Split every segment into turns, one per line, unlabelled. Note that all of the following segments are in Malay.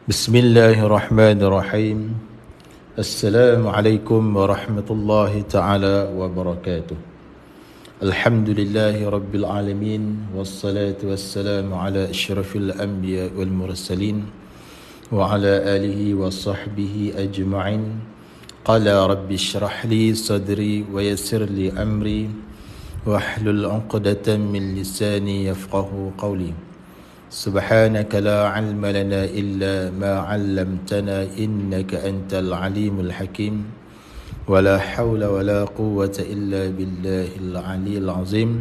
Bismillahirrahmanirrahim. Assalamualaikum warahmatullahi ta'ala wabarakatuh. Alhamdulillahi rabbil alamin. Wassalatu wassalamu ala asyrafil anbiya wal mursalin wa ala alihi wa sahbihi ajma'in. Qala rabbi syrah li sadri wa yassir li amri wahlul 'uqdatan min lisani yafqahu qawli. سبحانك لا علم لنا إلا ما علمتنا إنك أنت العليم الحكيم ولا حول ولا قوة إلا بالله العلي العظيم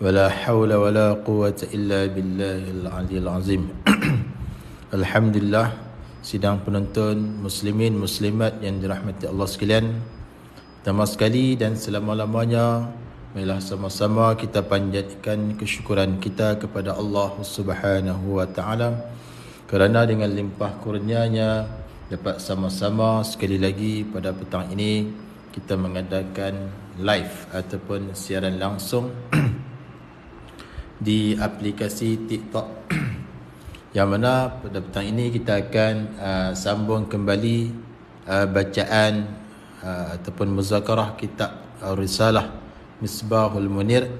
ولا حول ولا قوة إلا بالله العلي العظيم. Alhamdulillah, sidang penonton muslimin muslimat yang dirahmati Allah sekalian, pertama sekali dan selama-lamanya marilah sama-sama kita panjatkan kesyukuran kita kepada Allah Subhanahu wa taala kerana dengan limpah kurnianya dapat sama-sama sekali lagi pada petang ini kita mengadakan live ataupun siaran langsung di aplikasi TikTok, yang mana pada petang ini kita akan sambung kembali bacaan ataupun muzakarah kitab Risalah Misbahul Munir,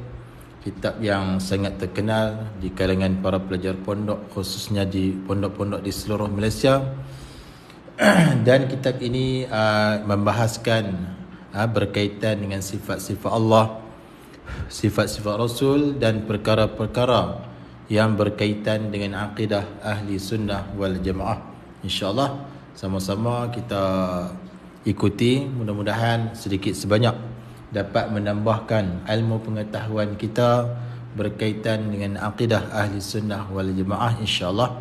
kitab yang sangat terkenal di kalangan para pelajar pondok, khususnya di pondok-pondok di seluruh Malaysia. Dan kitab ini membahaskan berkaitan dengan sifat-sifat Allah, sifat-sifat Rasul dan perkara-perkara yang berkaitan dengan akidah ahli sunnah wal jamaah. InsyaAllah sama-sama kita ikuti, mudah-mudahan sedikit sebanyak dapat menambahkan ilmu pengetahuan kita berkaitan dengan akidah ahli sunnah wal jamaah, insyaAllah.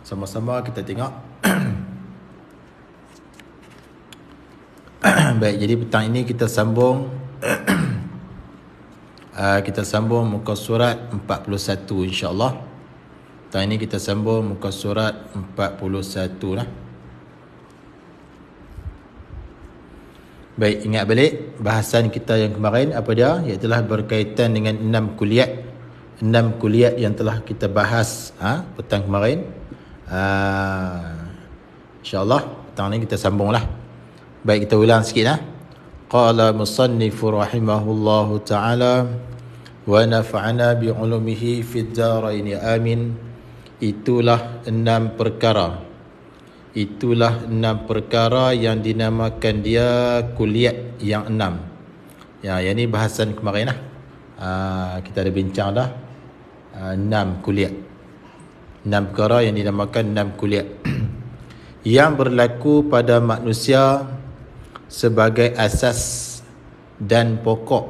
Sama-sama kita tengok. Baik, jadi petang ini kita sambung kita sambung muka surat 41, insyaAllah. Petang ini kita sambung muka surat 41 lah. Baik, ingat balik bahasan kita yang kemarin apa dia? Iaitulah berkaitan dengan 6 kuliat yang telah kita bahas petang kemarin. InsyaAllah petang ni kita sambunglah. Baik, kita ulang sikit lah. Qala musannifu rahimahullahu ta'ala wa nafa'ana bi'ulumihi fid daraini amin. Itulah 6 perkara. Itulah 6 perkara yang dinamakan dia kuliat yang 6. Ya, yang ni bahasan kemarin lah. Kita ada bincang dah 6 kuliat. 6 perkara yang dinamakan 6 kuliat yang berlaku pada manusia sebagai asas dan pokok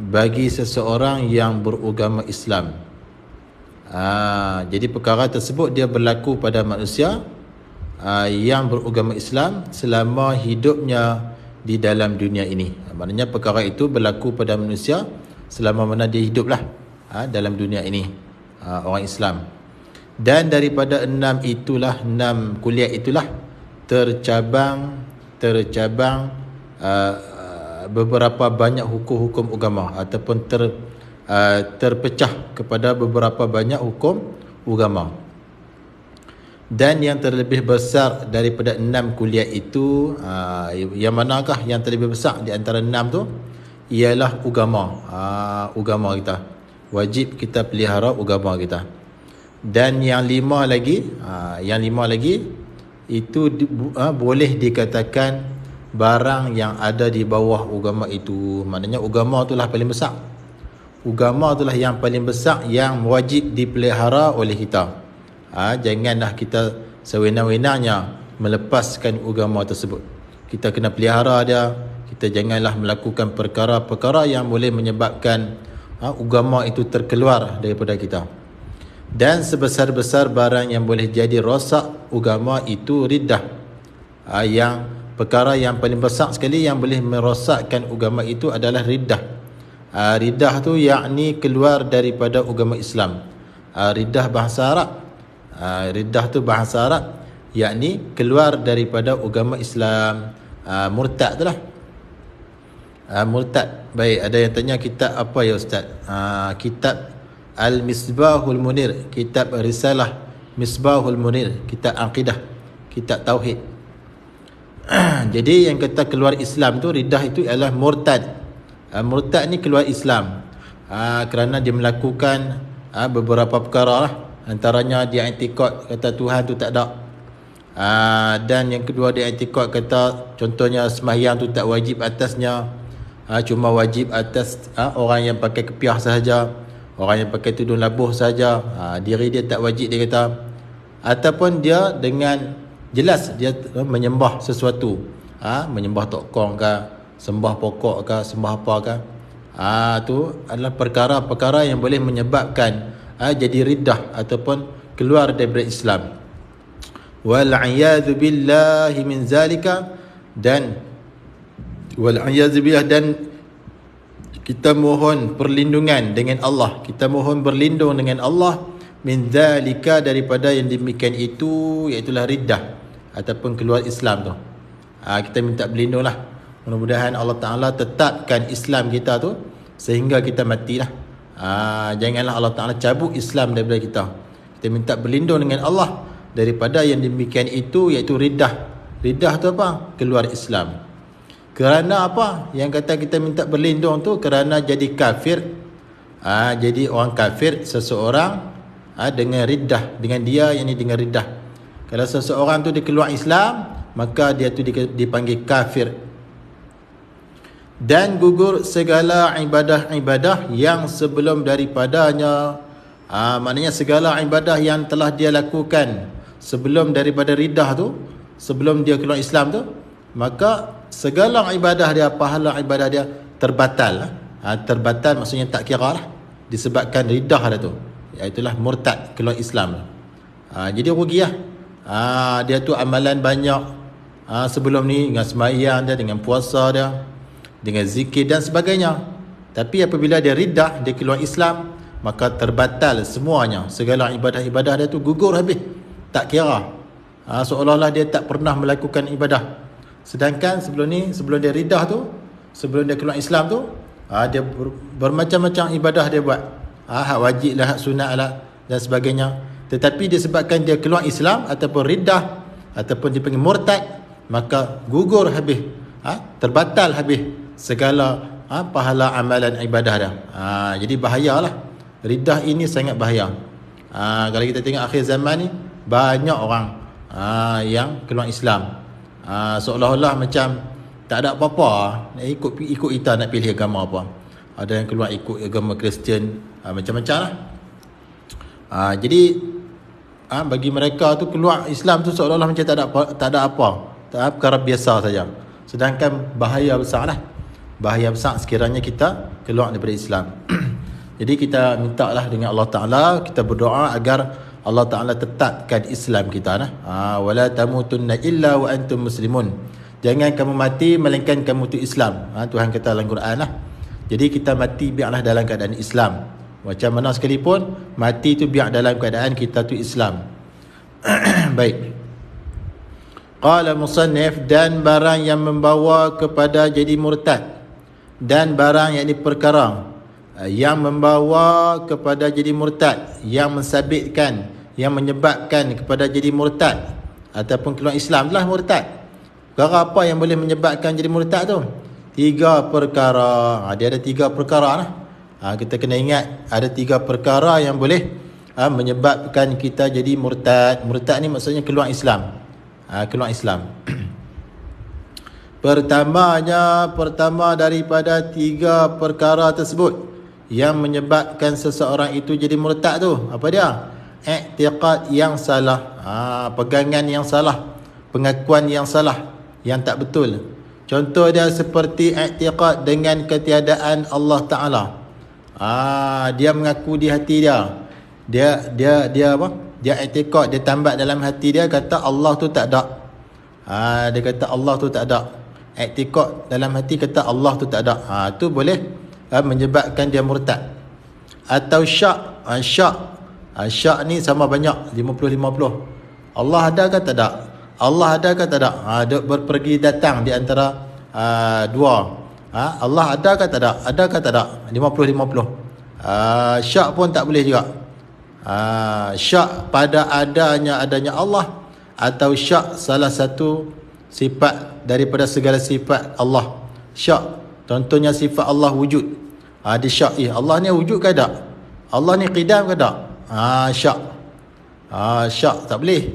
bagi seseorang yang beragama Islam. Jadi perkara tersebut dia berlaku pada manusia yang beragama Islam selama hidupnya di dalam dunia ini. Maknanya perkara itu berlaku pada manusia selama mana dia hiduplah dalam dunia ini, orang Islam. Dan daripada 6 kuliah itulah tercabang beberapa banyak hukum-hukum agama ataupun terpecah kepada beberapa banyak hukum agama. Dan yang terlebih besar daripada 6 kuliah itu, yang manakah yang terlebih besar di antara 6 tu? Ialah agama kita. Wajib kita pelihara agama kita. Dan yang 5 lagi itu boleh dikatakan barang yang ada di bawah agama itu. Maknanya agama itulah paling besar. Agama itulah yang paling besar yang wajib dipelihara oleh kita. Janganlah kita sewenang-wenangnya melepaskan agama tersebut. Kita kena pelihara dia. Kita janganlah melakukan perkara-perkara yang boleh menyebabkan agama itu terkeluar daripada kita. Dan sebesar-besar barang yang boleh jadi rosak agama itu riddah. Yang perkara yang paling besar sekali yang boleh merosakkan agama itu adalah riddah. Riddah tu yakni keluar daripada agama Islam. Riddah bahasa Arab. Riddah tu bahasa Arab yakni keluar daripada agama Islam. Murtad tu lah. Murtad. Baik, ada yang tanya kitab apa ya Ustaz? Kitab Al-Misbahul Munir, kitab risalah Misbahul Munir, kitab akidah, kitab tauhid. Jadi yang kata keluar Islam tu, riddah itu ialah murtad. Murtad ni keluar Islam kerana dia melakukan beberapa perkara lah. Antaranya dia i'tikad kata Tuhan tu tak ada. Dan yang kedua dia i'tikad kata contohnya sembahyang tu tak wajib atasnya, cuma wajib atas orang yang pakai kepiah sahaja, orang yang pakai tudung labuh sahaja, diri dia tak wajib dia kata. Ataupun dia dengan jelas dia menyembah sesuatu, menyembah tokong ke, sembah pokok ke, sembah apa ke, tu adalah perkara-perkara yang boleh menyebabkan jadi riddah ataupun keluar daripada Islam. Wal a'yadzu billahi min zalika, dan wal a'yadzu billah, dan kita mohon perlindungan dengan Allah, kita mohon berlindung dengan Allah min zalika, daripada yang demikian itu, iaitulah riddah ataupun keluar Islam tu. Kita minta berlindung lah. Mudah-mudahan Allah Ta'ala tetapkan Islam kita tu sehingga kita matilah. Janganlah Allah Ta'ala cabut Islam daripada kita. Kita minta berlindung dengan Allah daripada yang demikian itu, iaitu riddah. Riddah tu apa? Keluar Islam. Kerana apa? Yang kata kita minta berlindung tu kerana jadi kafir. Jadi orang kafir seseorang dengan riddah, dengan dia yang ni dengan riddah. Kalau seseorang tu dia keluar Islam, maka dia tu dipanggil kafir. Dan gugur segala ibadah-ibadah yang sebelum daripadanya. Maknanya segala ibadah yang telah dia lakukan sebelum daripada riddah tu, sebelum dia keluar Islam tu, maka segala ibadah dia, pahala ibadah dia terbatal. Terbatal maksudnya tak kira lah, disebabkan riddah dia tu, iaitulah murtad, keluar Islam. Jadi rugi lah. Dia tu amalan banyak sebelum ni, dengan sembahyang dia, dengan puasa dia, dengan zikir dan sebagainya. Tapi apabila dia riddah, dia keluar Islam, maka terbatal semuanya. Segala ibadah-ibadah dia tu gugur habis, tak kira. Seolah-olah dia tak pernah melakukan ibadah. Sedangkan sebelum ni, sebelum dia riddah tu, sebelum dia keluar Islam tu, dia bermacam-macam ibadah dia buat. Hak wajib lah, hak sunat lah dan sebagainya. Tetapi disebabkan dia keluar Islam ataupun riddah ataupun dia panggil murtad, maka gugur habis, terbatal habis segala pahala amalan ibadah dia. Jadi bahayalah. Riddah ini sangat bahaya. Kalau kita tengok akhir zaman ni, banyak orang yang keluar Islam, seolah-olah macam tak ada apa-apa, ikut kita nak pilih agama apa. Ada yang keluar ikut agama Kristian, macam-macam lah. Jadi bagi mereka tu keluar Islam tu seolah-olah macam tak ada apa, perkara biasa saja. Sedangkan bahaya besar lah, bahaya besar sekiranya kita keluar daripada Islam. Jadi kita mintalah dengan Allah Ta'ala, kita berdoa agar Allah Ta'ala tetapkan Islam kita lah. Wala tamutunna illa wa antum muslimun. Jangan kamu mati melainkan kamu tu Islam. Tuhan kata dalam Quran lah. Jadi kita mati biarlah dalam keadaan Islam. Macam mana sekalipun, mati tu biar dalam keadaan kita tu Islam. Baik. Qala musannif, dan barang yang membawa kepada jadi murtad, dan barang yang perkara yang membawa kepada jadi murtad, yang mensabitkan, yang menyebabkan kepada jadi murtad ataupun keluar Islam adalah murtad. Perkara apa yang boleh menyebabkan jadi murtad tu? 3 perkara. Dia ada 3 perkara lah. Kita kena ingat ada 3 perkara yang boleh menyebabkan kita jadi murtad. Murtad ni maksudnya keluar Islam. Keluar Islam. Pertama daripada 3 perkara tersebut yang menyebabkan seseorang itu jadi murtad tu, apa dia? I'tiqad yang salah, pegangan yang salah, pengakuan yang salah, yang tak betul. Contoh dia seperti i'tiqad dengan ketiadaan Allah Ta'ala. Dia mengaku di hati dia, dia apa? Dia i'tiqad, dia tambah dalam hati dia kata Allah tu tak ada. Dia kata Allah tu tak ada. I'tiqad dalam hati kata Allah tu tak ada. Tu boleh menyebabkan dia murtad. Atau syak. Syak ni sama banyak, 50-50. Allah ada ke tak ada? Allah ada ke tak ada? Dia berpergi datang di antara dua. Allah ada ke tak ada? Ada ke tak ada? 50-50. Syak pun tak boleh juga. Syak pada adanya Allah, atau syak salah satu sifat daripada segala sifat Allah. Syak, contohnya sifat Allah wujud. Dia syak, Allah ni wujud ke tak? Allah ni qidam ke tak? Syak. Syak tak boleh.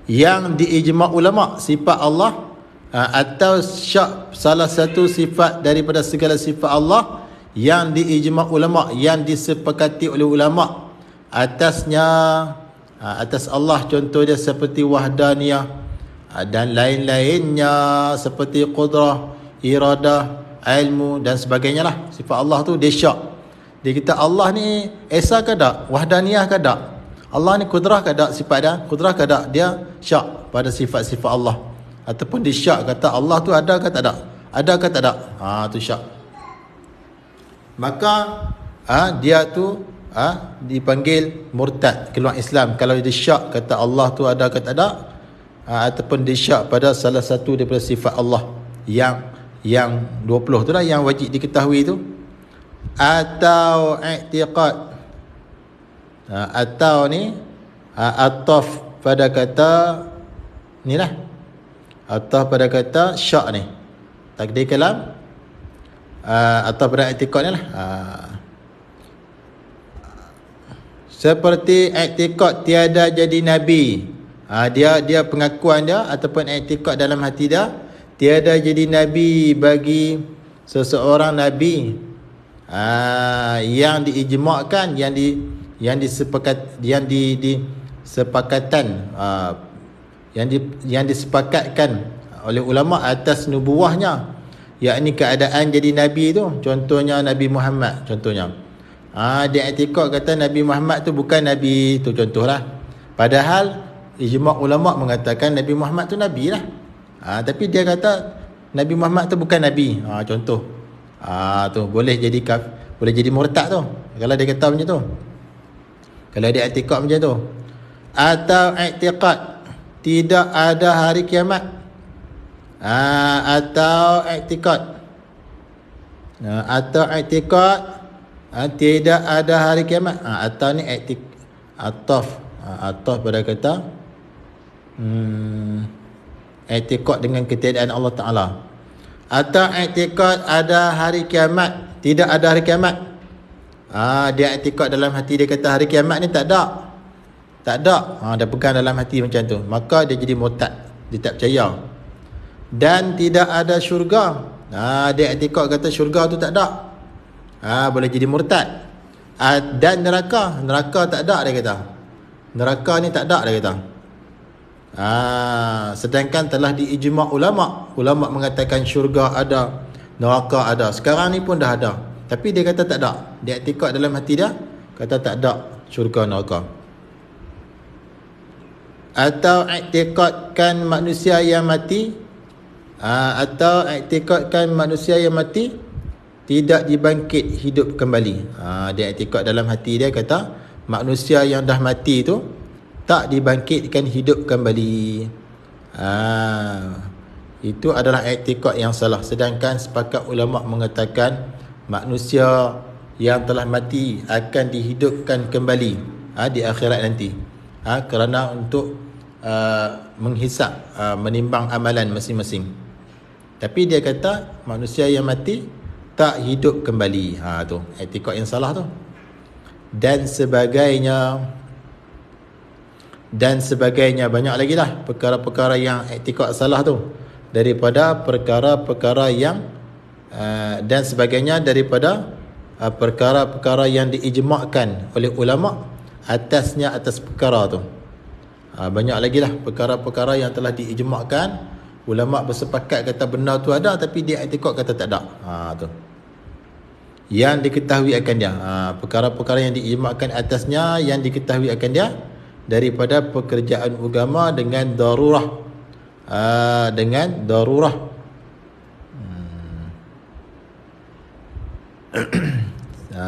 Yang diijma' ulama sifat Allah, atau syak salah satu sifat daripada segala sifat Allah yang diijma' ulama, yang disepakati oleh ulama atasnya, atas Allah, contoh dia seperti wahdaniyah dan lain-lainnya, seperti qudrah, iradah, ilmu dan sebagainya lah. Sifat Allah tu dia syak. Dia kata Allah ni esa ke tak? Wahdaniyah ke tak? Allah ni qudrah ke tak? Sifat dia qudrah ke tak? Dia syak pada sifat-sifat Allah. Ataupun dia syak kata Allah tu ada ke tak ada? Ada ke tak ada? Tu syak. Maka dia tu dipanggil murtad, keluar Islam kalau dia syak kata Allah tu ada ke tak ada, ataupun dia syak pada salah satu daripada sifat Allah yang 20 tu lah yang wajib diketahui tu. Atau i'tiqad, atau ni ataf pada kata ni lah, ataf pada kata syak ni, takdir kalam, atau pada i'tiqad ni lah. Seperti i'tiqad tiada jadi nabi. Dia pengakuan dia ataupun i'tiqad dalam hati dia, tiada jadi nabi bagi seseorang nabi yang diijma'kan, yang disepakatkan oleh ulama atas nubuwahnya, yakni keadaan jadi nabi tu. Contohnya Nabi Muhammad, contohnya dia i'tiqad kata Nabi Muhammad tu bukan nabi tu, contohlah. Padahal ijma' ulama mengatakan Nabi Muhammad tu nabi lah. Tapi dia kata Nabi Muhammad tu bukan nabi. Contoh. Tu boleh jadi murtad tu kalau dia kata macam tu. Kalau dia i'tiqad macam tu. Atau i'tiqad tidak ada hari kiamat. Atau i'tiqad tidak ada hari kiamat. Atau ni ataf pada kata i'tiqad dengan ketiadaan Allah Ta'ala. Atau i'tiqad ada hari kiamat, tidak ada hari kiamat. Dia i'tiqad dalam hati dia kata hari kiamat ni tak ada. Dia pegang dalam hati macam tu, maka dia jadi murtad, dia tak percaya. Dan tidak ada syurga. Dia i'tiqad kata syurga tu tak ada. Boleh jadi murtad. Dan neraka tak ada, dia kata. Neraka ni tak ada, dia kata. Sedangkan telah diijma' ulama mengatakan syurga ada, neraka ada. Sekarang ni pun dah ada, tapi dia kata tak ada. Dia i'tiqad dalam hati dia kata tak ada syurga neraka. Atau i'tiqadkan manusia yang mati, tidak dibangkit hidup kembali. Dia i'tiqad dalam hati dia kata manusia yang dah mati tu tak dibangkitkan hidup kembali. Itu adalah i'tiqad yang salah. Sedangkan sepakat ulama mengatakan manusia yang telah mati akan dihidupkan kembali di akhirat nanti, kerana untuk menghisap, menimbang amalan masing-masing. Tapi dia kata manusia yang mati tak hidup kembali. Tu i'tiqad yang salah tu. Dan sebagainya banyak lagi lah perkara-perkara yang i'tiqad salah tu, daripada perkara-perkara yang dan sebagainya daripada perkara-perkara yang diijma'kan oleh ulama atas perkara tu. Banyak lagi lah perkara-perkara yang telah diijma'kan, ulama bersepakat kata benda tu ada, tapi dia i'tiqad kata tak ada. Tu yang diketahui akan dia, perkara-perkara yang diijma'kan atasnya, yang diketahui akan dia daripada pekerjaan agama dengan darurah.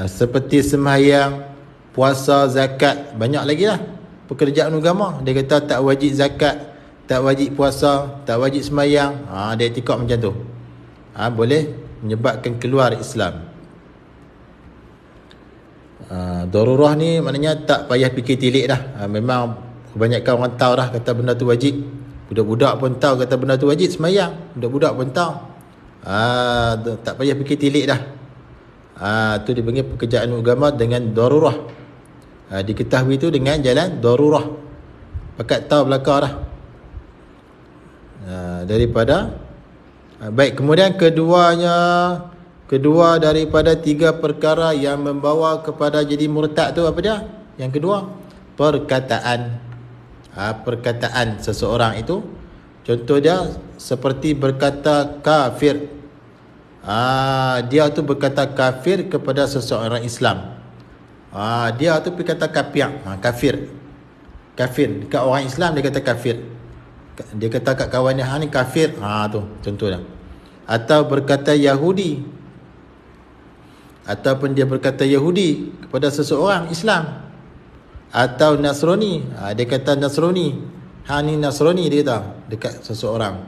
Seperti sembahyang, puasa, zakat, banyak lagi lah pekerjaan agama. Dia kata tak wajib zakat, tak wajib puasa, tak wajib sembahyang. Dia i'tiqad macam tu. Boleh menyebabkan keluar Islam. Darurah ni maknanya tak payah fikir tilik dah. Memang kebanyakan orang tahu dah kata benda tu wajib. Budak-budak pun tahu kata benda tu wajib semayang. Budak-budak pun tahu. Tak payah fikir tilik dah. Tu dipanggil pekerjaan agama dengan darurah. Diketahui tu dengan jalan darurah. Pakat tahu belakang dah. Daripada baik, kemudian kedua daripada 3 perkara yang membawa kepada jadi murtad tu apa dia? Yang kedua, perkataan. Perkataan seseorang itu, contoh dia seperti berkata kafir. Dia tu berkata kafir kepada seseorang Islam. Dia tu berkata kafir. Kafir dekat orang Islam, dia kata kafir. Dia kata kat kawan dia, ni kafir. Tu contoh dia. Atau berkata Yahudi, ataupun dia berkata Yahudi kepada seseorang Islam. Atau Nasrani, dia kata Nasrani. Ni Nasrani, dia kata dekat seseorang,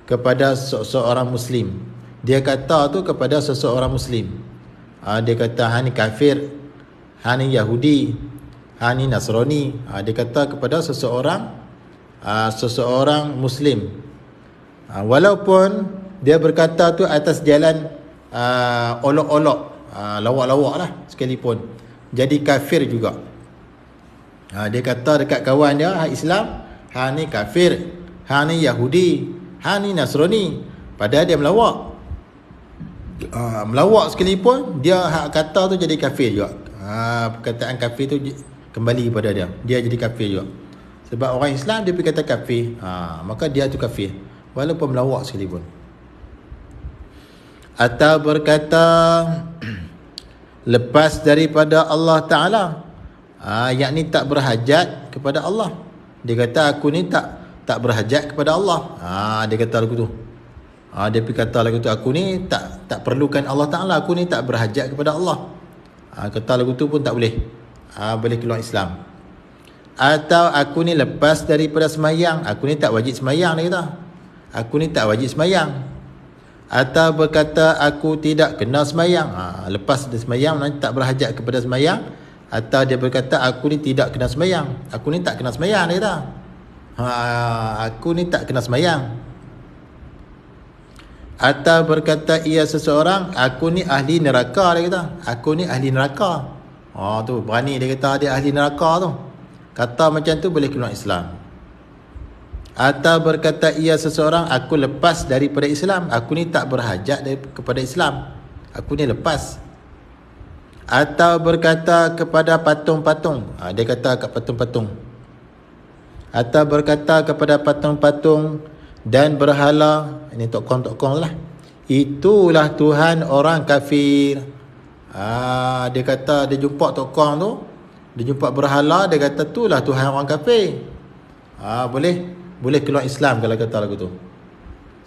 kepada seseorang Muslim. Dia kata tu kepada seseorang Muslim. Dia kata ni kafir, ni Yahudi, ni Nasrani. Dia kata kepada seseorang Muslim. Walaupun dia berkata tu atas jalan olok-olok, lawak-lawak lah sekalipun, jadi kafir juga. Dia kata dekat kawan dia Islam, ni kafir, ni Yahudi, ni Nasrani, padahal dia melawak. Melawak sekalipun, dia kata tu jadi kafir juga. Perkataan kafir tu kembali kepada dia, dia jadi kafir juga. Sebab orang Islam dia pergi kata kafir, maka dia tu kafir walaupun melawak sekalipun. Atau berkata lepas daripada Allah Ta'ala, yakni tak berhajat kepada Allah. Dia kata aku ni tak berhajat kepada Allah. Dia kata lagu tu. Dia pergi kata lagu tu, aku ni tak perlukan Allah Ta'ala, aku ni tak berhajat kepada Allah. Kata lagu tu pun tak boleh. Boleh keluar Islam. Atau aku ni lepas daripada semayang, aku ni tak wajib semayang, dia kata. Aku ni tak wajib semayang. Atau berkata aku tidak kena semayang. Lepas dia semayang, nanti tak berhajat kepada semayang. Atau dia berkata aku ni tidak kena semayang, aku ni tak kena semayang, dia kata. Aku ni tak kena semayang. Atau berkata ia seseorang, aku ni ahli neraka, dia kata. Aku ni ahli neraka. Tu berani dia kata dia ahli neraka tu. Kata macam tu boleh keluar Islam. Atau berkata ia seseorang, aku lepas daripada Islam, aku ni tak berhajat kepada Islam, aku ni lepas. Atau berkata kepada patung-patung, dia kata kat patung-patung. Atau berkata kepada patung-patung dan berhala, ini tokong-tokong lah, itulah Tuhan orang kafir. Dia kata dia jumpa tokong tu, dia jumpa berhala, dia kata itulah Tuhan orang kafir. Boleh keluar Islam kalau kata lagu tu.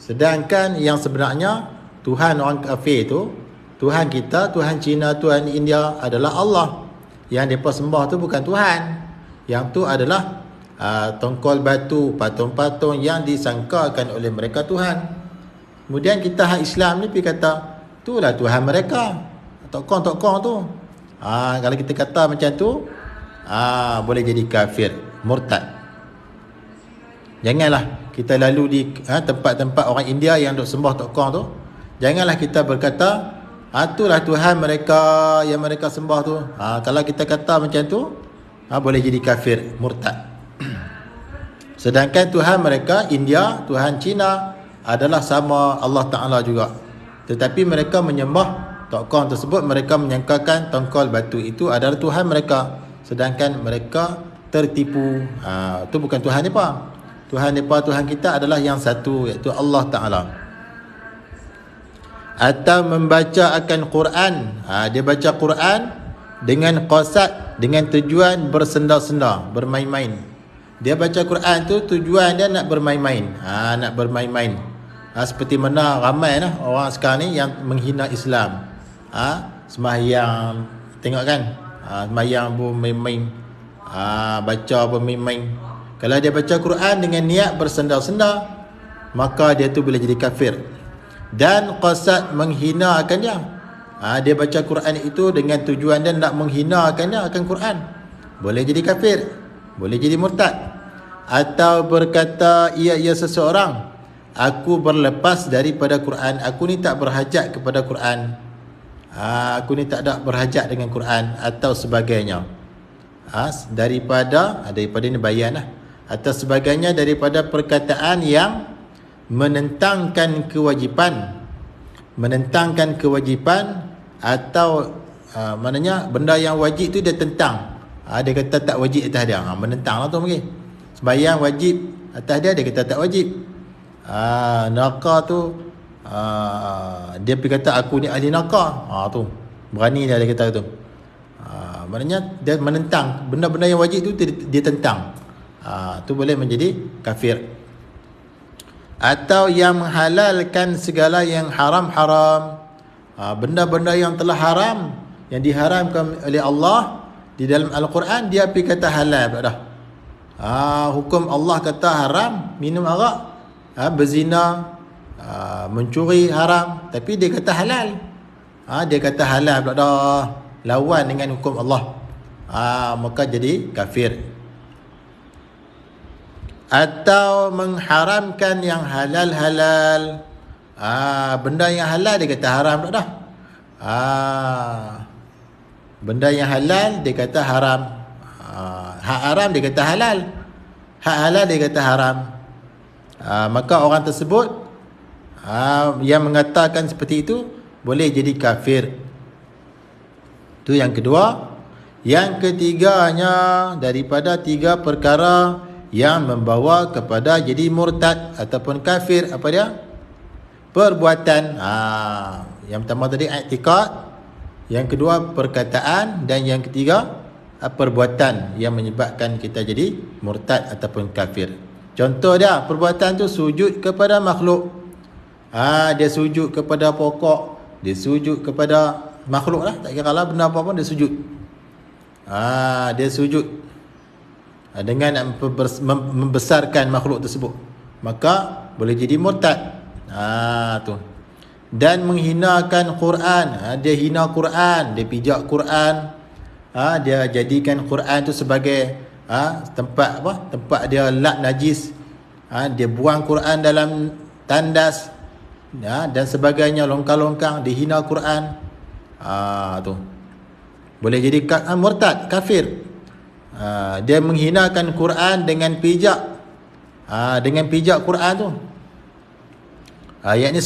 Sedangkan yang sebenarnya Tuhan orang kafir tu, Tuhan kita, Tuhan Cina, Tuhan India adalah Allah. Yang mereka sembah tu bukan Tuhan. Yang tu adalah tongkol batu, patung-patung yang disangkakan oleh mereka Tuhan. Kemudian kita hak Islam ni pergi kata itulah Tuhan mereka, tokong-tokong tu. Kalau kita kata macam tu, boleh jadi kafir, murtad. Janganlah kita lalu di tempat-tempat orang India yang duk sembah tokong tu. Janganlah kita berkata itulah Tuhan mereka yang mereka sembah tu. Kalau kita kata macam tu, boleh jadi kafir, murtad. Sedangkan Tuhan mereka India, Tuhan Cina adalah sama Allah Ta'ala juga. Tetapi mereka menyembah tokong tersebut, mereka menyangkakan tongkol batu itu adalah Tuhan mereka. Sedangkan mereka tertipu. Itu bukan Tuhan mereka. Tuhan mereka, Tuhan kita adalah yang satu, iaitu Allah Ta'ala. Atau membaca akan Quran. Dia baca Quran dengan qasad, dengan tujuan bersenda-senda, bermain-main. Dia baca Quran tu tujuan dia nak bermain-main. Nak bermain-main. Seperti mana ramai lah orang sekarang ni yang menghina Islam. Sembahyang, tengok kan, sembahyang pun main-main, baca pun main-main. Kalau dia baca Quran dengan niat bersenda-senda, maka dia tu boleh jadi kafir. Dan qasad menghina akan dia. Dia baca Quran itu dengan tujuan dia nak menghinakannya akan Quran, boleh jadi kafir, boleh jadi murtad. Atau berkata ia seseorang, aku berlepas daripada Quran, aku ni tak berhajat kepada Quran, aku ni tak ada berhajat dengan Quran, atau sebagainya. Daripada ini bayan lah, atau sebagainya daripada perkataan yang menentangkan kewajipan, atau maknanya benda yang wajib tu dia tentang. Dia kata tak wajib atas dia, menentang lah tu mungkin. Sembahyang wajib atas dia, dia kata tak wajib. Neraka tu dia pergi kata aku ni ahli neraka, tu berani dia kata tu. Maknanya dia menentang benda-benda yang wajib tu, dia tentang. Tu boleh menjadi kafir. Atau yang menghalalkan segala yang haram-haram, benda-benda yang telah haram, yang diharamkan oleh Allah di dalam Al-Quran, dia pergi kata halal pula dah. Hukum Allah kata haram minum arak, berzina, mencuri haram, tapi dia kata halal. Dia kata halal pula dah, lawan dengan hukum Allah. Maka jadi kafir. Atau mengharamkan yang halal-halal, benda yang halal dia kata haram pula dah. Benda yang halal dia kata haram, hak haram dia kata halal, hak halal dia kata haram. Maka orang tersebut yang mengatakan seperti itu boleh jadi kafir. Itu yang kedua. Yang ketiganya, daripada 3 perkara yang membawa kepada jadi murtad ataupun kafir, apa dia? Perbuatan. Yang pertama tadi i'tiqad, yang kedua perkataan, dan yang ketiga perbuatan yang menyebabkan kita jadi murtad ataupun kafir. Contoh dia, perbuatan tu sujud kepada makhluk. Dia sujud kepada pokok, dia sujud kepada makhluk lah, tak kira lah benda apa pun dia sujud. Dia sujud dengan membesarkan makhluk tersebut, maka boleh jadi murtad. Tu. Dan menghinakan Quran, dia hina Quran, dia pijak Quran, dia jadikan Quran tu sebagai tempat dia lap najis, dia buang Quran dalam tandas, dan sebagainya, longkang-longkang, dia hina Quran. Tu boleh jadi murtad, kafir. Dia menghinakan Quran dengan pijak, Quran tu, yakni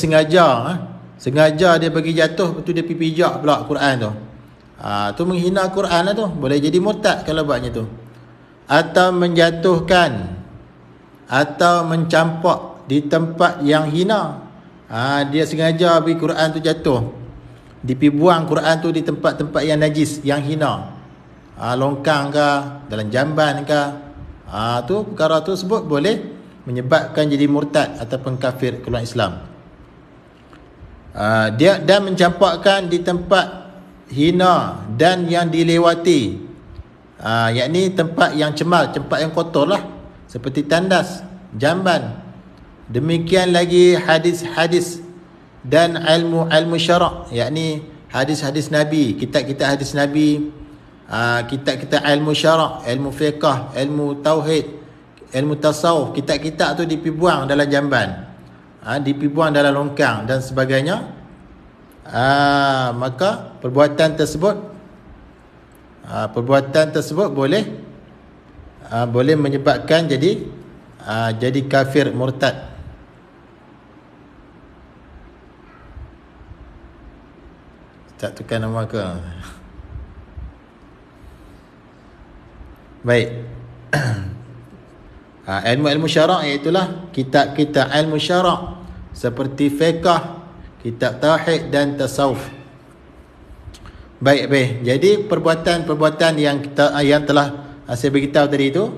sengaja dia bagi jatuh, lepas tu dia pergi pijak pula Quran tu. Tu menghina Quran lah tu, boleh jadi murtad kalau buatnya tu. Atau menjatuhkan atau mencampak di tempat yang hina. Dia sengaja bagi Quran tu jatuh, dia pergi buang Quran tu di tempat-tempat yang najis, yang hina, longkang ke, dalam jamban ke. Tu perkara tu sebut boleh menyebabkan jadi murtad ataupun kafir, keluar Islam. Dia dan mencampakkan di tempat hina dan yang dilewati, yakni tempat yang cemal, tempat yang kotor lah, seperti tandas, jamban. Demikian lagi hadis-hadis dan ilmu syarak, yakni hadis-hadis Nabi, kitab-kitab hadis Nabi, kitab-kitab ilmu syarak, ilmu fiqh, ilmu tauhid, ilmu tasawuf, kitab-kitab tu dipibuang dalam jamban, dipibuang dalam longkang dan sebagainya. Maka perbuatan tersebut boleh menyebabkan jadi kafir, murtad. Tak tukar nama ke? Baik. Ilmu syarak, iaitulah kitab-kitab ilmu syarak seperti fiqh, kitab tauhid dan tasawuf. Baik. Jadi perbuatan-perbuatan yang telah saya beritahu tadi itu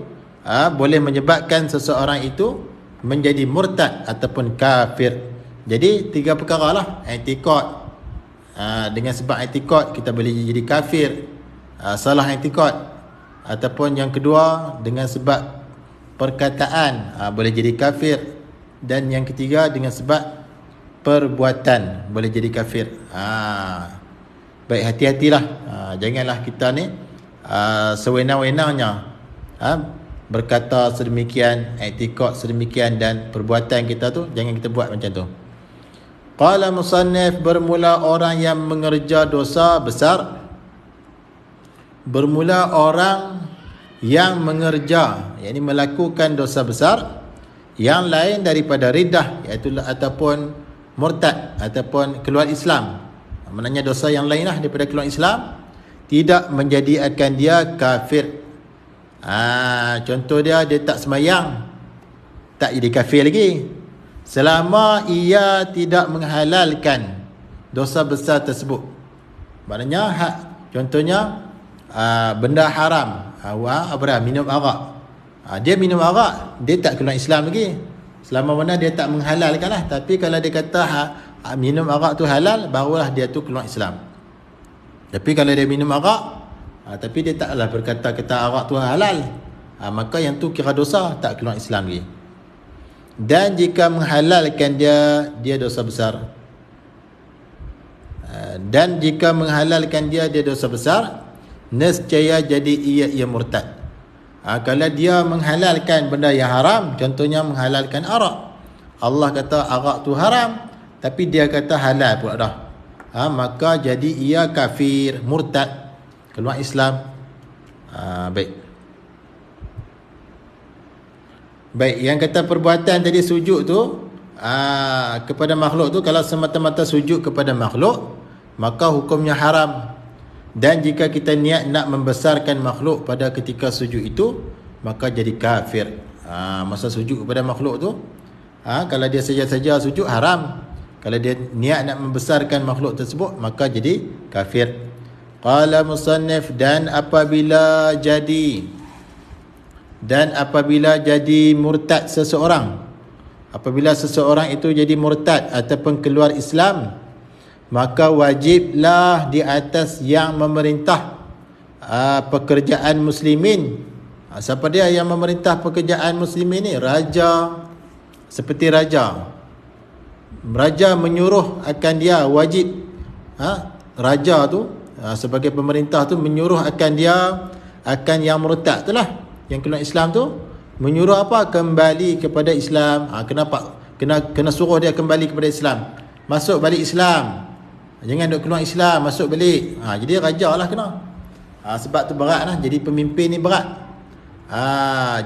boleh menyebabkan seseorang itu menjadi murtad ataupun kafir. Jadi 3 perkara lah. I'tiqad, dengan sebab i'tiqad kita boleh jadi kafir, salah i'tiqad. Ataupun yang kedua, dengan sebab perkataan, boleh jadi kafir. Dan yang ketiga, dengan sebab perbuatan boleh jadi kafir. Baik, hati-hatilah. Janganlah kita ni sewenang-wenangnya berkata sedemikian, i'tiqad sedemikian, dan perbuatan kita tu jangan kita buat macam tu. Qala musannif, bermula orang yang mengerja dosa besar. Bermula orang yang mengerja, yakni melakukan dosa besar yang lain daripada riddah, iaitu ataupun murtad ataupun keluar Islam. Maknanya dosa yang lain lah daripada keluar Islam, tidak menjadikan dia kafir. Contoh dia tak semayang, tak jadi kafir lagi, selama ia tidak menghalalkan dosa besar tersebut. Maknanya contohnya benda haram, minum arak. Dia minum arak, dia tak keluar Islam lagi selama mana dia tak menghalalkan lah. Tapi kalau dia kata minum arak tu halal, barulah dia tu keluar Islam. Tapi kalau dia minum arak tapi dia taklah berkata arak tu halal, maka yang tu kira dosa, tak keluar Islam lagi. Dan jika menghalalkan dia dosa besar. Dan jika menghalalkan dia dosa besar, nescaya jadi ia murtad. Kalau dia menghalalkan benda yang haram, contohnya menghalalkan arak, Allah kata arak tu haram, tapi dia kata halal pula dah, maka jadi ia kafir, murtad, keluar Islam. Baik, yang kata perbuatan tadi sujud tu kepada makhluk tu, kalau semata-mata sujud kepada makhluk, maka hukumnya haram. Dan jika kita niat nak membesarkan makhluk pada ketika sujud itu, maka jadi kafir. Masa sujud kepada makhluk tu, kalau dia saja-saja sujud, haram. Kalau dia niat nak membesarkan makhluk tersebut, maka jadi kafir. Qala musannif, dan apabila jadi murtad seseorang, apabila seseorang itu jadi murtad ataupun keluar Islam, maka wajiblah di atas yang memerintah pekerjaan muslimin. Siapa dia yang memerintah pekerjaan muslimin ni? Raja. Seperti raja menyuruh akan dia, wajib raja tu sebagai pemerintah tu menyuruh akan dia, akan yang murtad tu lah, yang keluar Islam tu, menyuruh apa? Kembali kepada Islam. Kenapa? Kena suruh dia kembali kepada Islam, masuk balik Islam. Jangan duk keluar Islam, masuk balik. Jadi raja lah kena. Sebab tu berat lah, jadi pemimpin ni berat.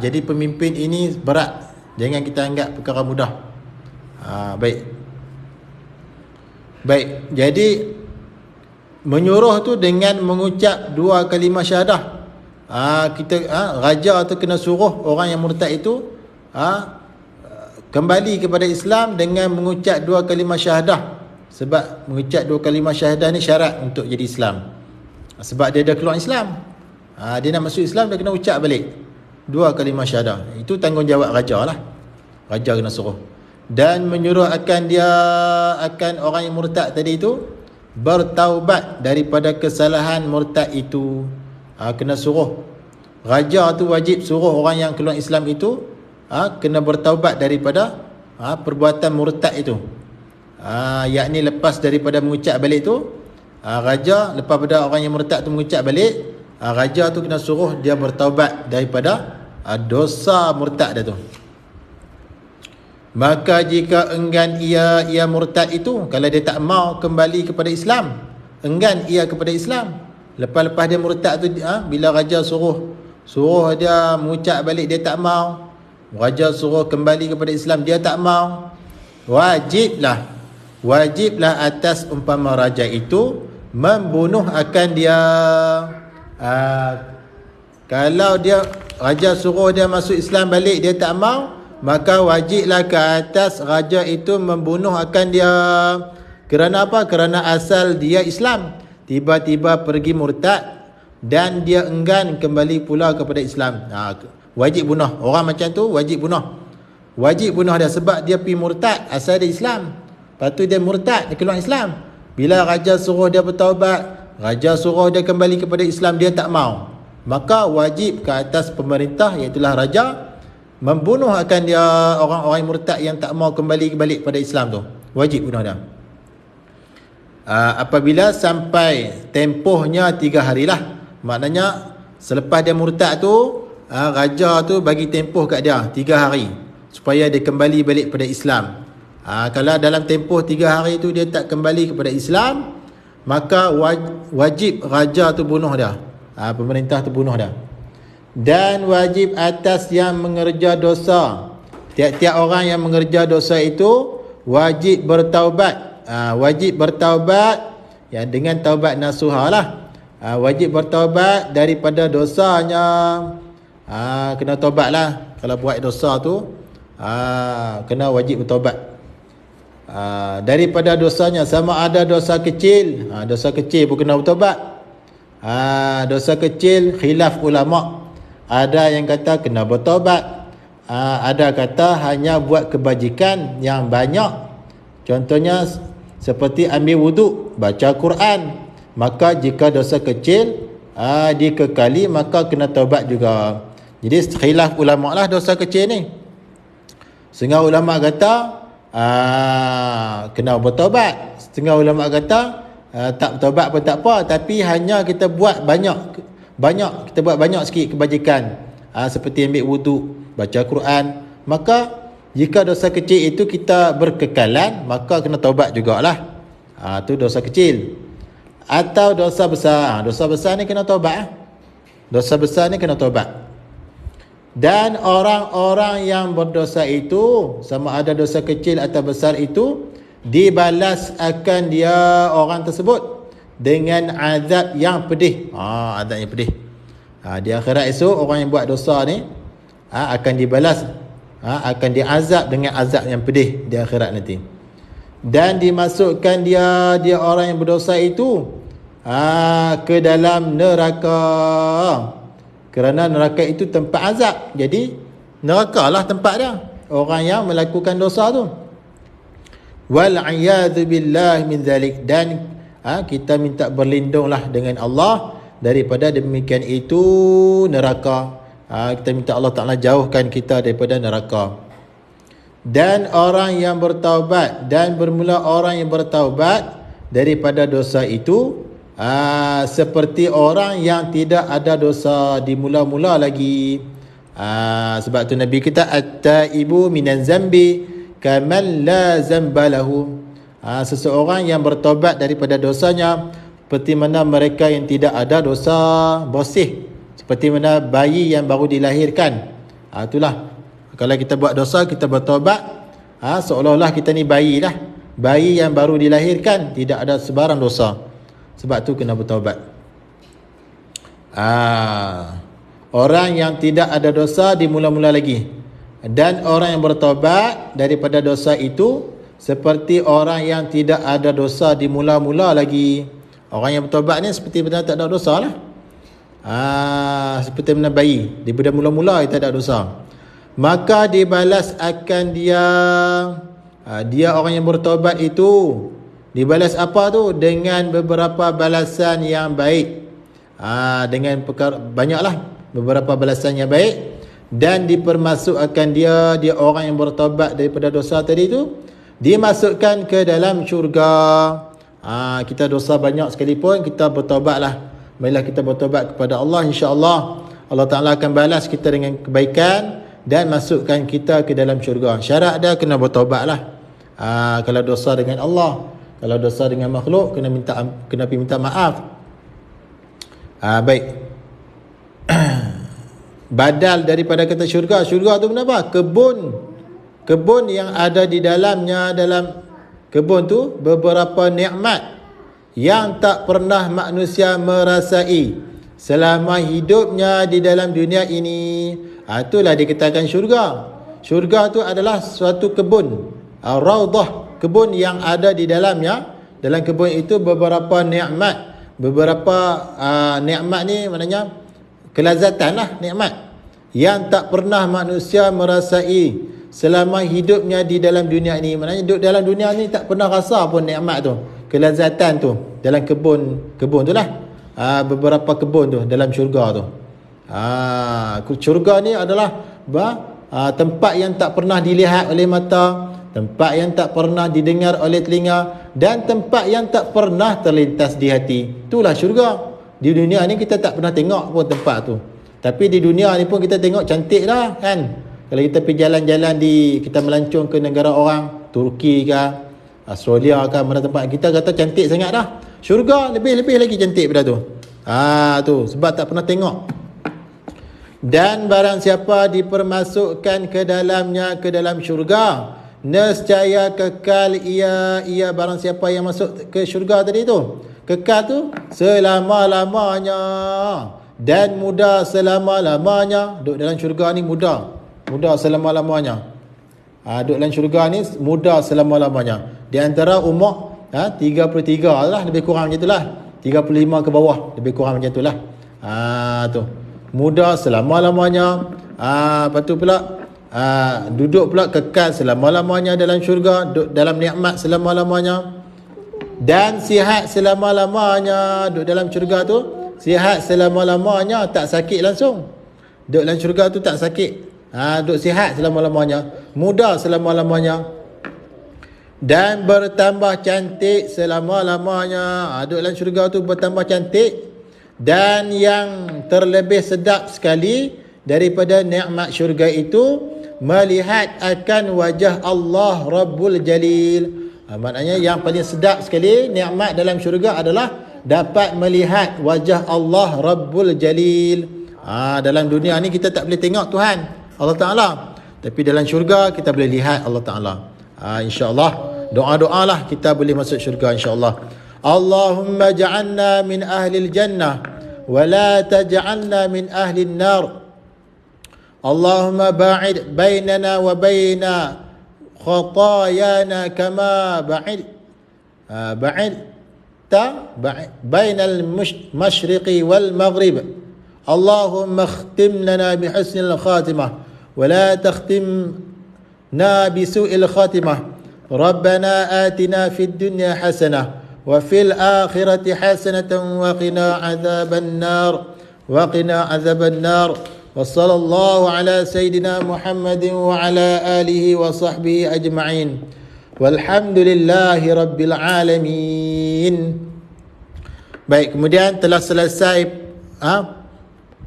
Jadi pemimpin ini berat, jangan kita anggap perkara mudah. Baik, jadi menyuruh tu dengan mengucap 2 kalimah syahadah. Raja tu kena suruh orang yang murtad itu kembali kepada Islam dengan mengucap 2 kalimah syahadah. Sebab mengucap 2 kalimah syahadah ni syarat untuk jadi Islam. Sebab dia dah keluar Islam, dia nak masuk Islam, dia kena ucap balik 2 kalimah syahadah. Itu tanggungjawab raja lah. Raja kena suruh. Dan menyuruh akan orang yang murtad tadi itu bertaubat daripada kesalahan murtad itu. Kena suruh. Raja tu wajib suruh orang yang keluar Islam itu kena bertaubat daripada perbuatan murtad itu. Yakni lepas daripada mengucap balik tu, raja lepas pada orang yang murtad tu mengucap balik, raja tu kena suruh dia bertaubat daripada dosa murtad dia tu. Maka jika enggan ia murtad itu, kalau dia tak mau kembali kepada Islam, enggan ia kepada Islam, lepas dia murtad tu, bila raja suruh dia mengucap balik, dia tak mau. Raja suruh kembali kepada Islam, dia tak mau. Wajiblah atas umpama raja itu membunuh akan dia. Kalau dia raja suruh dia masuk Islam balik, dia tak mau, maka wajiblah ke atas raja itu membunuh akan dia. Kerana apa? Kerana asal dia Islam, tiba-tiba pergi murtad dan dia enggan kembali pula kepada Islam. Wajib bunuh. Orang macam tu wajib bunuh. Wajib bunuh dia sebab dia pergi murtad, asal dia Islam. Lepas tu dia murtad, dia keluar Islam. Bila raja suruh dia bertaubat, raja suruh dia kembali kepada Islam, dia tak mau, maka wajib ke atas pemerintah, iaitulah raja, membunuh akan dia orang-orang murtad yang tak mau kembali balik pada Islam tu. Wajib bunuh dia. apabila sampai tempohnya 3 hari lah. Maknanya selepas dia murtad tu, raja tu bagi tempoh kat dia 3 hari supaya dia kembali balik pada Islam. Kalau dalam tempoh 3 hari tu dia tak kembali kepada Islam, maka wajib raja tu bunuh dia. Pemerintah tu bunuh dia. Dan wajib atas yang mengerja dosa, tiap-tiap orang yang mengerja dosa itu wajib bertaubat. Wajib bertaubat ya, dengan taubat nasuha lah. Wajib bertaubat daripada dosanya. Kena taubat lah. Kalau buat dosa tu kena wajib bertaubat daripada dosanya, sama ada dosa kecil. Dosa kecil pun kena bertaubat. Dosa kecil khilaf ulama'. Ada yang kata kena bertaubat, ada kata hanya buat kebajikan yang banyak. Contohnya seperti ambil wuduk, baca Quran. Maka jika dosa kecil dikekali, maka kena taubat juga. Jadi khilaf ulama' lah dosa kecil ni. Setengah ulama' kata kena bertaubat. Setengah ulama' kata tak bertaubat pun tak apa, tapi hanya kita buat banyak, kita buat banyak sikit kebajikan, seperti ambil wuduk, baca Quran. Maka jika dosa kecil itu kita berkekalan, maka kena taubat jugalah. Itu dosa kecil. Atau dosa besar. Dosa besar ni kena taubat. Dosa besar ni kena taubat. Dan orang-orang yang berdosa itu, sama ada dosa kecil atau besar itu, dibalas akan dia orang tersebut dengan azab yang pedih. Azab yang pedih. Di akhirat esok orang yang buat dosa ni akan dibalas, akan diazab dengan azab yang pedih di akhirat nanti. Dan dimasukkan dia orang yang berdosa itu ke dalam neraka. Kerana neraka itu tempat azab. Jadi neraka lah tempat dia, orang yang melakukan dosa tu. Wal'iyadhu billah min dhalik. Dan kita minta berlindunglah dengan Allah daripada demikian itu neraka. Kita minta Allah Ta'ala jauhkan kita daripada neraka. Dan orang yang bertaubat, dan bermula orang yang bertaubat daripada dosa itu seperti orang yang tidak ada dosa di mula-mula lagi. Sebab tu Nabi kita at-taibu minan zambi kaman la zambalahu. Seseorang yang bertobat daripada dosanya seperti mana mereka yang tidak ada dosa bersih, seperti mana bayi yang baru dilahirkan. Itulah, kalau kita buat dosa, kita bertobat, seolah-olah kita ni bayi lah, bayi yang baru dilahirkan, tidak ada sebarang dosa. Sebab tu kena bertaubat. Orang yang tidak ada dosa di mula-mula lagi. Dan orang yang bertaubat daripada dosa itu seperti orang yang tidak ada dosa di mula-mula lagi. Orang yang bertaubat ni seperti benar tak ada dosa lah. Seperti benar bayi, daripada mula-mula dia tak ada dosa. Maka dibalas akan dia orang yang bertaubat itu, dibalas apa tu? Dengan beberapa balasan yang baik. Dengan perkara banyaklah beberapa balasan yang baik. Dan dipermasukkan dia orang yang bertaubat daripada dosa tadi tu, dimasukkan ke dalam syurga. Kita dosa banyak sekalipun, kita bertaubatlah. Marilah kita bertaubat kepada Allah, insya-Allah Allah Ta'ala akan balas kita dengan kebaikan dan masukkan kita ke dalam syurga. Syarat dia kena bertaubatlah. Kalau dosa dengan Allah, kalau dosa dengan makhluk, kena minta maaf. Baik. Badal daripada kata syurga. Syurga tu kenapa? Kebun yang ada di dalamnya. Dalam kebun tu beberapa nikmat yang tak pernah manusia merasai selama hidupnya di dalam dunia ini. Itulah dikatakan syurga. Syurga tu adalah suatu kebun, raudah, kebun yang ada di dalamnya. Dalam kebun itu beberapa nikmat. Beberapa nikmat ni maknanya kelazatan lah, nikmat yang tak pernah manusia merasai selama hidupnya di dalam dunia ini. Maknanya hidup dalam dunia ni tak pernah rasa pun nikmat tu, kelazatan tu dalam kebun tu lah. Beberapa kebun tu dalam syurga tu. Syurga ni adalah tempat yang tak pernah dilihat oleh mata, tempat yang tak pernah didengar oleh telinga, dan tempat yang tak pernah terlintas di hati. Itulah syurga. Di dunia ni kita tak pernah tengok pun tempat tu, tapi di dunia ni pun kita tengok cantik dah kan. Kalau kita pergi jalan-jalan kita melancong ke negara orang, Turki ke, Australia ke, mana tempat kita kata cantik sangat dah. Syurga lebih-lebih lagi cantik pada tu. Tu sebab tak pernah tengok. Dan barang siapa dipermasukkan ke dalamnya, ke dalam syurga, nescaya kekal ia barang siapa yang masuk ke syurga tadi tu, kekal tu selama-lamanya dan mudah selama-lamanya. Duduk dalam syurga ni mudah selama-lamanya. Duduk dalam syurga ni mudah selama-lamanya. Di antara umur 33 lah, lebih kurang macam itulah. 35 ke bawah, lebih kurang macam itulah. Tu mudah selama-lamanya. Lepas tu pula duduk pula kekal selama-lamanya dalam syurga, dalam nikmat selama-lamanya, dan sihat selama-lamanya. Duduk dalam syurga tu sihat selama-lamanya, tak sakit langsung. Duduk dalam syurga tu tak sakit. Duduk sihat selama-lamanya, mudah selama-lamanya, dan bertambah cantik selama-lamanya. Duduk dalam syurga tu bertambah cantik. Dan yang terlebih sedap sekali daripada nikmat syurga itu, melihat akan wajah Allah Rabbul Jalil. Maknanya yang paling sedap sekali nikmat dalam syurga adalah dapat melihat wajah Allah Rabbul Jalil. Dalam dunia ni kita tak boleh tengok Tuhan Allah Ta'ala, tapi dalam syurga kita boleh lihat Allah Ta'ala. InsyaAllah doa-doa lah kita boleh masuk syurga insyaAllah. Allahumma ja'alna min ahlil jannah wa la taj'alna min ahlin nar. Allahumma ba'id bainana wa baina khatayana kama bainal mashriqi wal maghrib. Allahumma khtim lana bihusnil khatimah wa la takhtimna bisu'il khatimah. Rabbana atina fid dunya hasanah wa fil akhirati hasanatan wa qina adzaban nar. Wa sallallahu ala sayyidina Muhammadin wa ala alihi wa sahbihi ajma'in. Walhamdulillahi rabbil alamin. Baik, kemudian telah selesai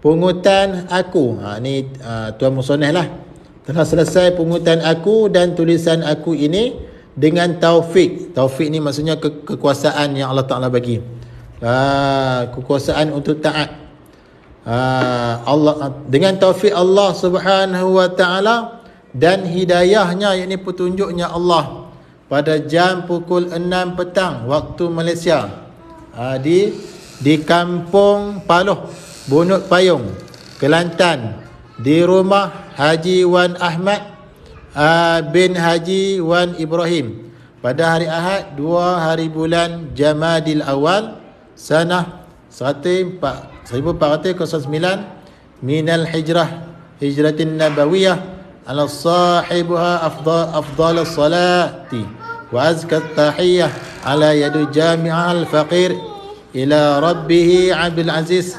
pungutan aku. Ni Tuan Musoneh lah. Telah selesai pungutan aku dan tulisan aku ini dengan taufik. Taufik ni maksudnya kekuasaan yang Allah Ta'ala bagi. Kekuasaan untuk taat. Allah, dengan taufik Allah Subhanahu wa Ta'ala dan hidayahnya, yakni petunjuknya Allah, pada jam pukul 6 petang waktu Malaysia, di kampung Paloh, Bunut Payung, Kelantan, di rumah Haji Wan Ahmad bin Haji Wan Ibrahim, pada hari Ahad 2 hari bulan Jamadil Awal sanah 1409 minal hijratin nabawiyah, ala sahibuha afdal salati wa azka tahiyah ala yadu jami'ah al-faqir ila rabbih Abdul Aziz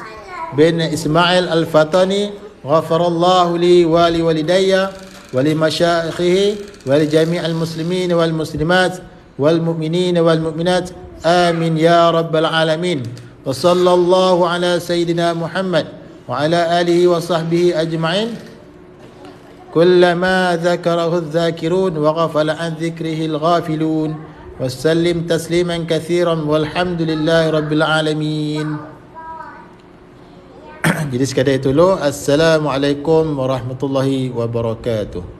bin Ismail al-Fatani, ghafarallahu li wa li walidayya wa li masyayikhihi wa li jami'al muslimin wal muslimat wal mu'minin wal mu'minat, amin ya rabbal alamin. Wa sallallahu ala sayyidina Muhammad wa ala alihi wa sahbihi ajma'in. Kullama dzakarahu adh-dhakirun wa ghafala an dhikrihi al-ghafilun. Wassallim tasliman kathiran walhamdulillahi rabbil alamin. Jadi sekadar itu dulu. Assalamualaikum warahmatullahi wabarakatuh.